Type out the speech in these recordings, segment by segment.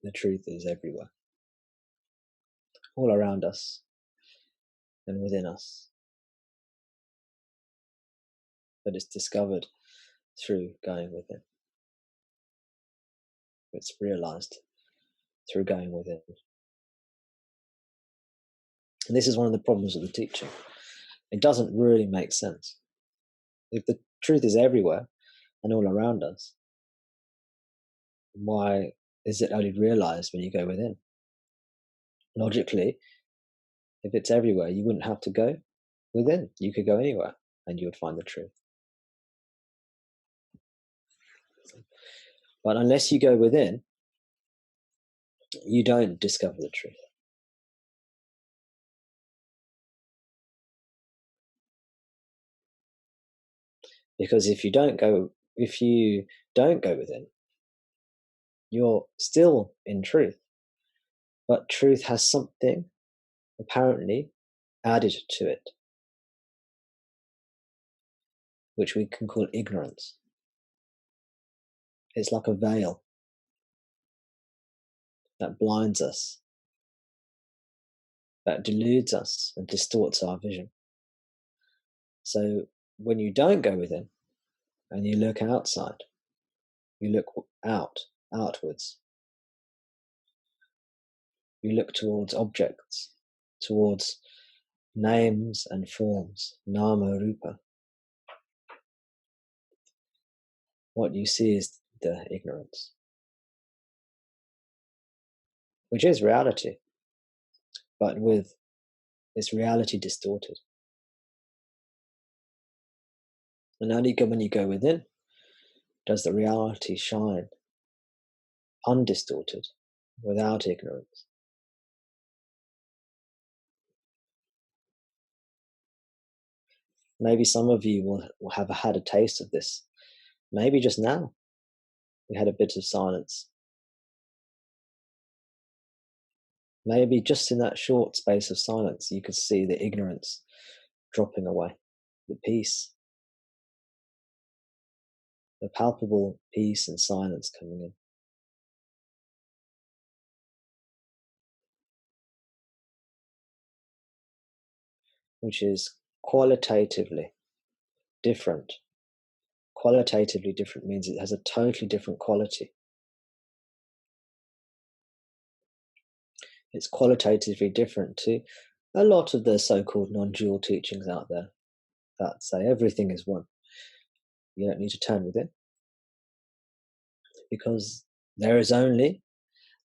The truth is everywhere, all around us and within us. But it's discovered through going within. It's realized through going within. And this is one of the problems with the teaching. It doesn't really make sense. If the truth is everywhere and all around us, why is it only realized when you go within? Logically, if it's everywhere, you wouldn't have to go within. You could go anywhere and you would find the truth. But unless you go within, you don't discover the truth. Because if you don't go within, you're still in truth. But truth has something apparently added to it, which we can call ignorance. It's like a veil that blinds us, that deludes us and distorts our vision. So when you don't go within and you look outside, you look outwards, you look towards objects, towards names and forms, nama rupa. What you see is the ignorance, which is reality, but with its reality distorted. And only when you go within does the reality shine undistorted, without ignorance. Maybe some of you will have had a taste of this. Maybe just now we had a bit of silence. Maybe just in that short space of silence you could see the ignorance dropping away, the peace, the palpable peace and silence coming in. Which is qualitatively different. Qualitatively different means it has a totally different quality. It's qualitatively different to a lot of the so-called non-dual teachings out there that say everything is one. You don't need to turn within, because there is only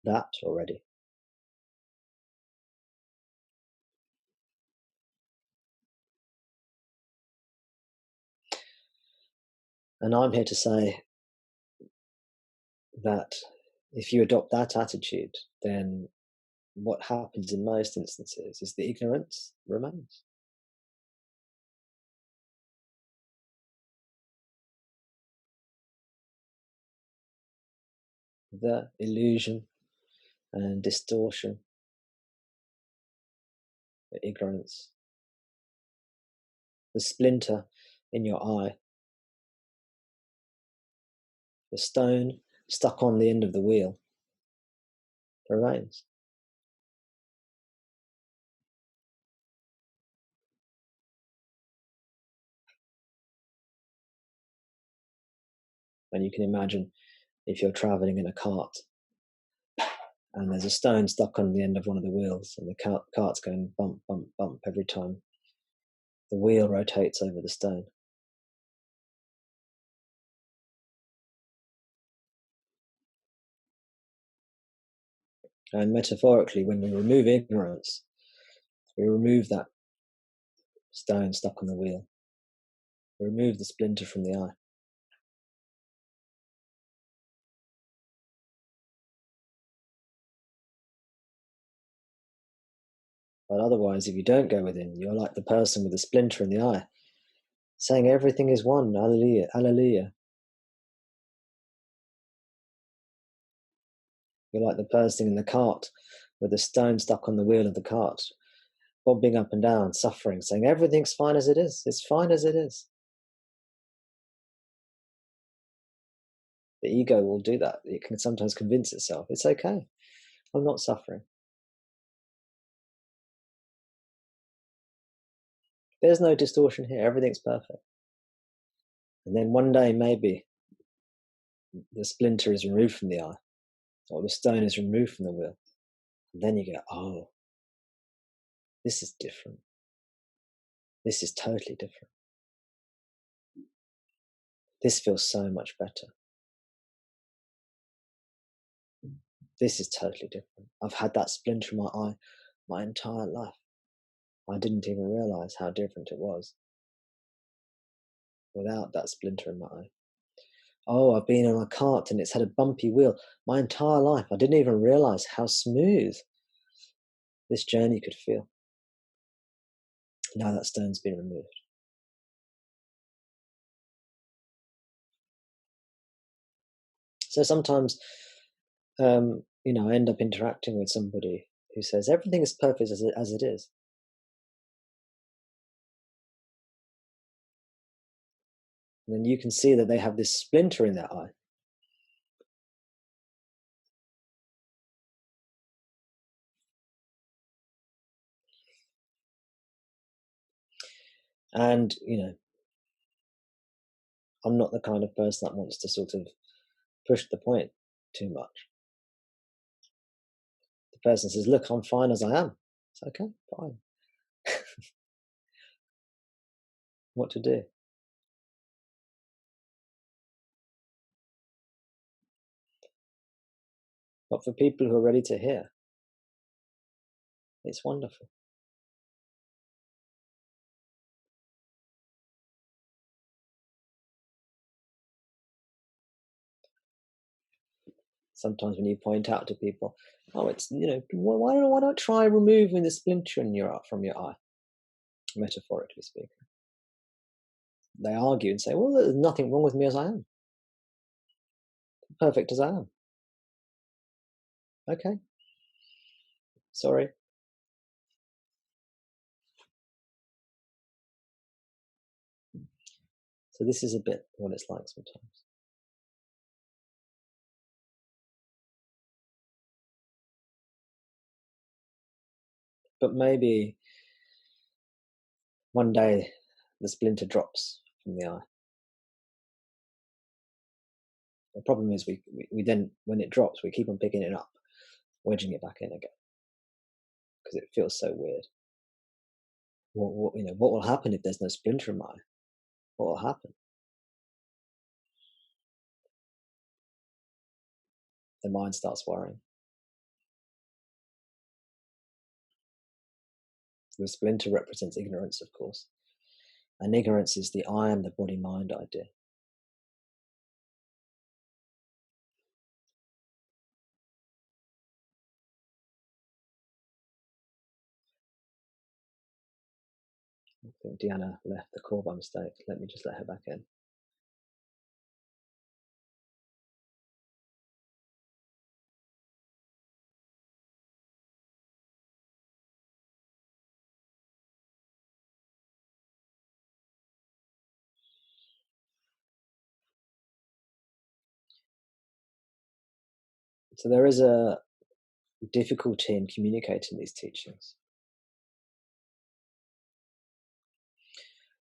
that already. And I'm here to say that if you adopt that attitude, then what happens in most instances is the ignorance remains. The illusion and distortion, the ignorance, the splinter in your eye, the stone stuck on the end of the wheel remains. And you can imagine if you're traveling in a cart and there's a stone stuck on the end of one of the wheels and the cart's going bump, bump, bump every time the wheel rotates over the stone. And metaphorically, when we remove ignorance, we remove that stone stuck on the wheel. We remove the splinter from the eye. But otherwise, if you don't go within, you're like the person with the splinter in the eye, saying everything is one, hallelujah, hallelujah. You're like the person in the cart with the stone stuck on the wheel of the cart, bobbing up and down, suffering, saying everything's fine as it is. It's fine as it is. The ego will do that. It can sometimes convince itself it's okay. I'm not suffering. There's no distortion here. Everything's perfect. And then one day, maybe the splinter is removed from the eye, or the stone is removed from the wheel. And then you go, oh, this is different. This is totally different. This feels so much better. This is totally different. I've had that splinter in my eye my entire life. I didn't even realize how different it was without that splinter in my eye. Oh, I've been on a cart and it's had a bumpy wheel my entire life. I didn't even realize how smooth this journey could feel. Now that stone's been removed. So sometimes, I end up interacting with somebody who says everything is perfect as it is. And then you can see that they have this splinter in their eye. And, I'm not the kind of person that wants to sort of push the point too much. The person says, look, I'm fine as I am. It's okay, fine. What to do? But for people who are ready to hear, it's wonderful. Sometimes when you point out to people, oh, it's, why not try removing the splinter from your eye, metaphorically speaking? They argue and say, well, there's nothing wrong with me as I am. Perfect as I am. Okay. Sorry. So this is a bit what it's like sometimes. But maybe one day the splinter drops from the eye. The problem is we then, when it drops, we keep on picking it up, wedging it back in again, because it feels so weird. What will happen if there's no splinter in my eye? What will happen? The mind starts worrying. The splinter represents ignorance, of course. And ignorance is the I am, the body-mind idea. I think Deanna left the call by mistake. Let me just let her back in. So there is a difficulty in communicating these teachings.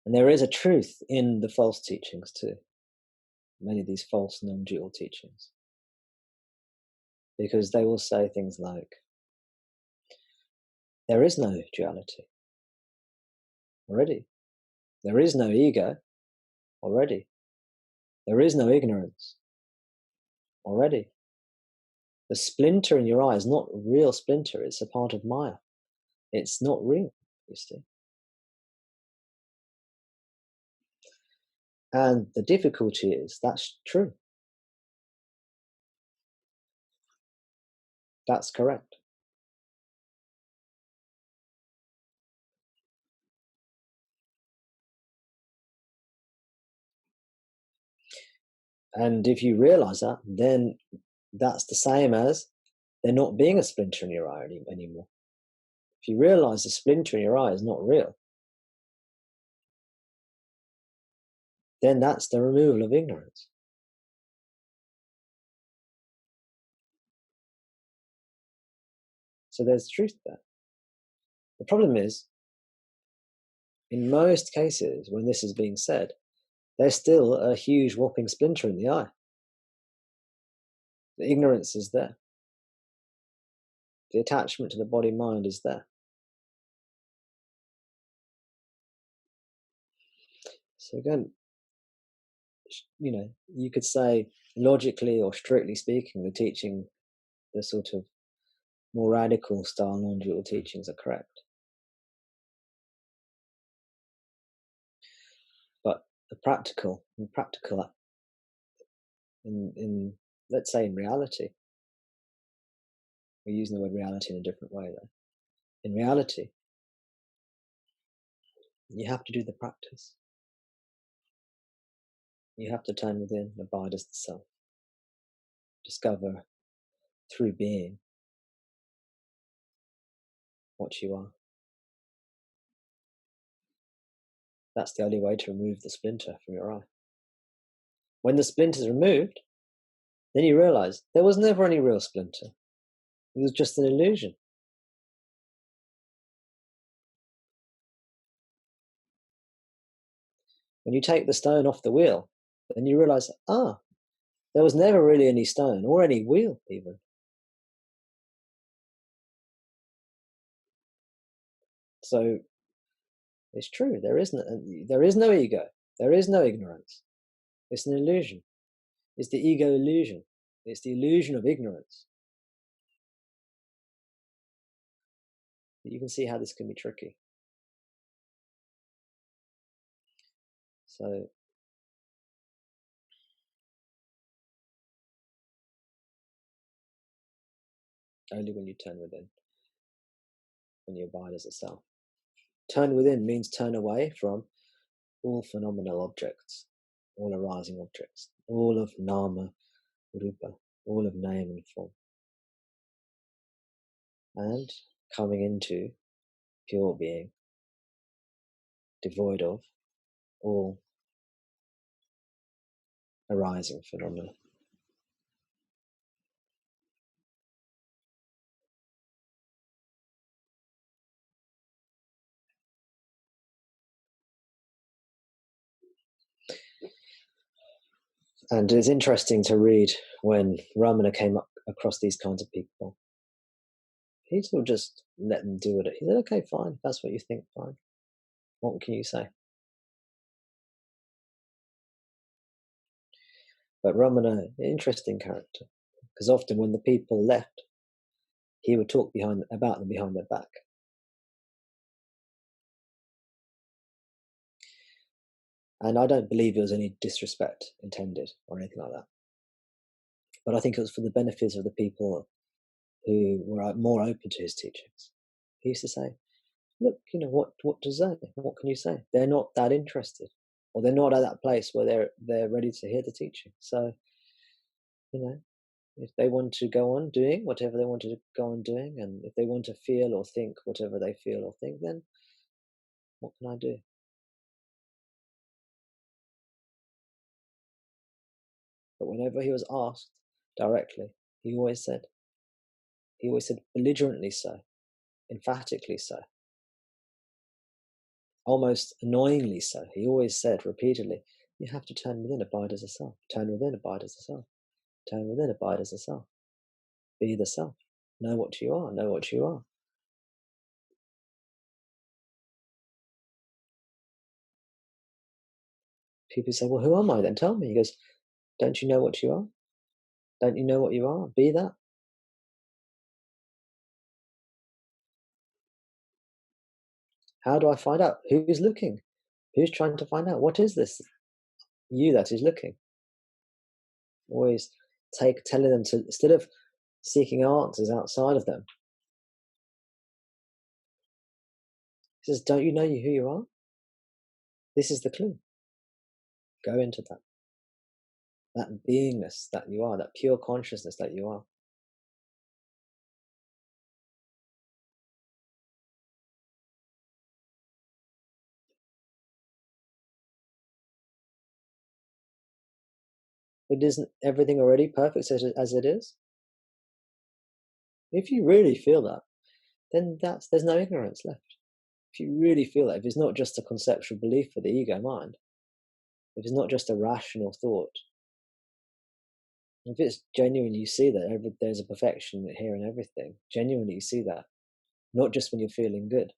And there is a truth in the false teachings too. Many of these false non-dual teachings. Because they will say things like, there is no duality already. There is no ego already. There is no ignorance already. The splinter in your eye is not a real splinter. It's a part of Maya. It's not real, you see. And the difficulty is that's true. That's correct. And if you realize that, then that's the same as there not being a splinter in your eye anymore. If you realize the splinter in your eye is not real, then that's the removal of ignorance. So there's truth there. The problem is, in most cases, when this is being said, there's still a huge whopping splinter in the eye. The ignorance is there. The attachment to the body-mind is there. So again, you could say, logically or strictly speaking, the teaching, the sort of more radical style non-dual teachings are correct. But in let's say in reality, we're using the word reality in a different way though. In reality, you have to do the practice. You have to turn within, abide as the self. Discover through being what you are. That's the only way to remove the splinter from your eye. When the splinter is removed, then you realize there was never any real splinter. It was just an illusion. When you take the stone off the wheel, then you realize, there was never really any stone or any wheel even. So it's true, there is no ego, there is no ignorance. It's an illusion. It's the ego illusion. It's the illusion of ignorance. You can see how this can be tricky. So only when you turn within, when you abide as a self. Turn within means turn away from all phenomenal objects, all arising objects, all of nama, rupa, all of name and form. And coming into pure being, devoid of all arising phenomena. And it's interesting to read when Ramana came across these kinds of people. He sort of just let them do it. He said, okay, fine, if that's what you think, fine. What can you say? But Ramana, interesting character, because often when the people left, he would talk about them behind their back. And I don't believe there was any disrespect intended or anything like that. But I think it was for the benefit of the people who were more open to his teachings. He used to say, look, what does that? What can you say? They're not that interested, or they're not at that place where they're ready to hear the teaching. So, if they want to go on doing whatever they want to go on doing, and if they want to feel or think whatever they feel or think, then what can I do? But whenever he was asked directly, he always said belligerently so, emphatically so, almost annoyingly so. He always said repeatedly, you have to turn within, abide as a self. Turn within, abide as a self. Turn within, abide as a self. Be the self. Know what you are. Know what you are. People say, well, who am I then? Tell me. He goes, don't you know what you are? Don't you know what you are? Be that. How do I find out? Who's looking? Who's trying to find out? What is this you that is looking? Always telling them to, instead of seeking answers outside of them, he says, don't you know who you are? This is the clue. Go into that beingness that you are, that pure consciousness that you are. But isn't everything already perfect as it is? If you really feel that, then there's no ignorance left. If you really feel that, if it's not just a conceptual belief for the ego mind, if it's not just a rational thought, if it's genuinely you see that there's a perfection here in everything, genuinely you see that, not just when you're feeling good,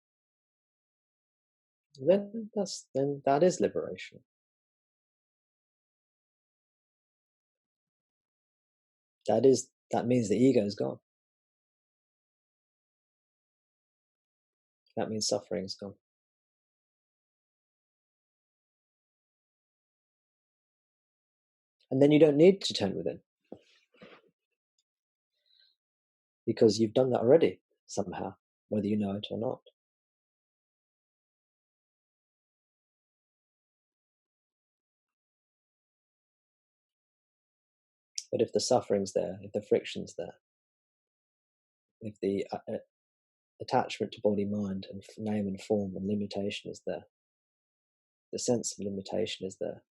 then that is liberation. That means the ego is gone. That means suffering is gone. And then you don't need to turn within, because you've done that already somehow, whether you know it or not. But if the suffering's there, if the friction's there, if the attachment to body, mind, and name and form and limitation is there, the sense of limitation is there,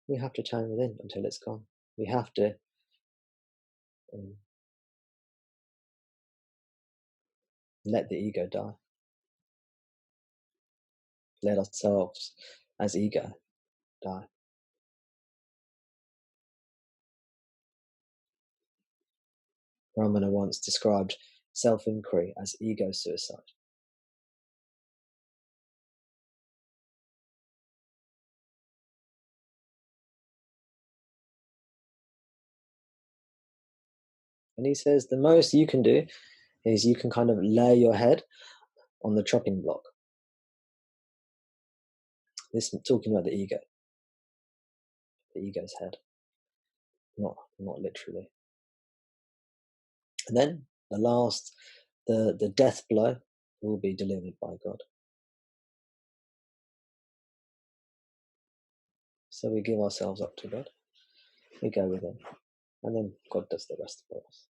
we have to turn within until it's gone. We have to let the ego die. Let ourselves as ego die. Ramana once described self-inquiry as ego suicide. And he says the most you can do is you can kind of lay your head on the chopping block. This talking about the ego's head, not literally. And then the death blow will be delivered by God. So we give ourselves up to God. We go with Him, and then God does the rest for us.